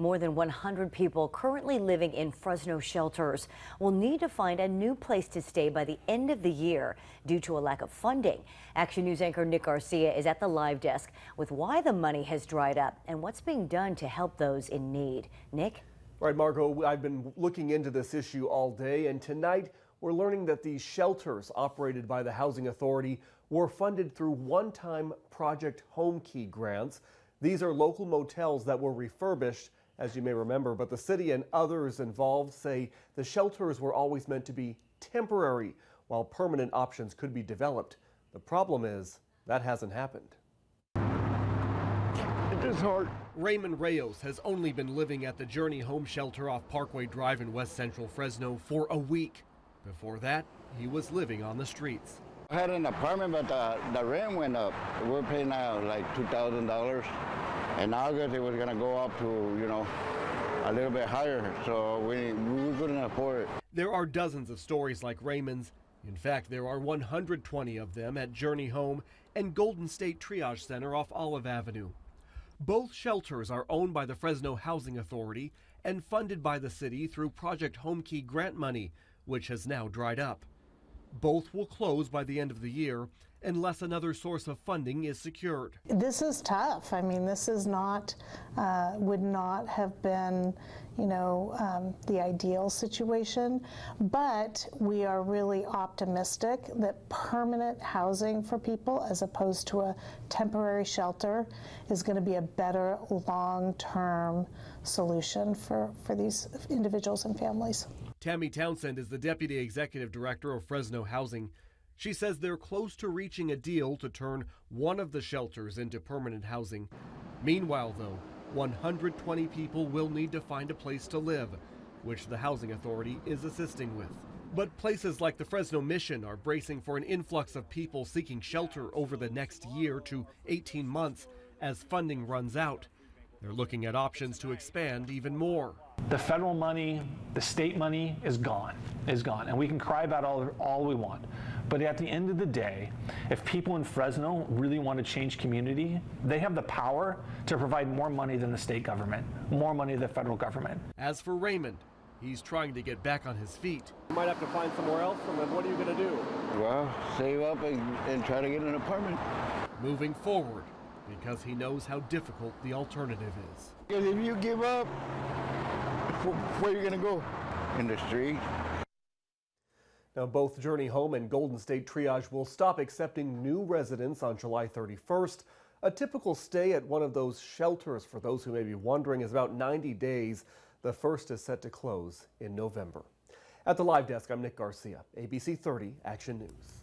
More than 100 people currently living in Fresno shelters will need to find a new place to stay by the end of the year due to a lack of funding. Action News anchor Nick Garcia is at the live desk with why the money has dried up and what's being done to help those in need. Nick? Right, Margot, I've been looking into this issue all day, and tonight we're learning that these shelters operated by the Housing Authority were funded through one-time Project Homekey grants. These are local motels that were refurbished, as you may remember, but the city and others involved say the shelters were always meant to be temporary, while permanent options could be developed. The problem is that hasn't happened. It is hard. Raymond Reyes has only been living at the Journey Home Shelter off Parkway Drive in West Central Fresno for a week. Before that, he was living on the streets. I had an apartment, but the rent went up. We're paying now like $2,000. In August, it was going to go up to, a little bit higher, so we couldn't afford it. There are dozens of stories like Raymond's. In fact, there are 120 of them at Journey Home and Golden State Triage Center off Olive Avenue. Both shelters are owned by the Fresno Housing Authority and funded by the city through Project Homekey grant money, which has now dried up. Both will close by the end of the year unless another source of funding is secured. This is tough. I mean, this is not, would not have been, the ideal situation, but we are really optimistic that permanent housing for people as opposed to a temporary shelter is going to be a better long-term solution for these individuals and families. Tammy Townsend is the Deputy Executive Director of Fresno Housing. She says they're close to reaching a deal to turn one of the shelters into permanent housing. Meanwhile, though, 120 people will need to find a place to live, which the Housing Authority is assisting with. But places like the Fresno Mission are bracing for an influx of people seeking shelter over the next year to 18 months as funding runs out. They're looking at options to expand even more. The federal money, the state money is gone, and we can cry about all we want. But at the end of the day, if people in Fresno really want to change community, they have the power to provide more money than the state government, more money than the federal government. As for Raymond, he's trying to get back on his feet. You might have to find somewhere else, and then what are you going to do? Well, save up and try to get an apartment. Moving forward, because he knows how difficult the alternative is. Because if you give up, where are you going to go? In the street. Now, both Journey Home and Golden State Triage will stop accepting new residents on July 31st. A typical stay at one of those shelters, for those who may be wondering, is about 90 days. The first is set to close in November. At the live desk, I'm Nick Garcia, ABC 30 Action News.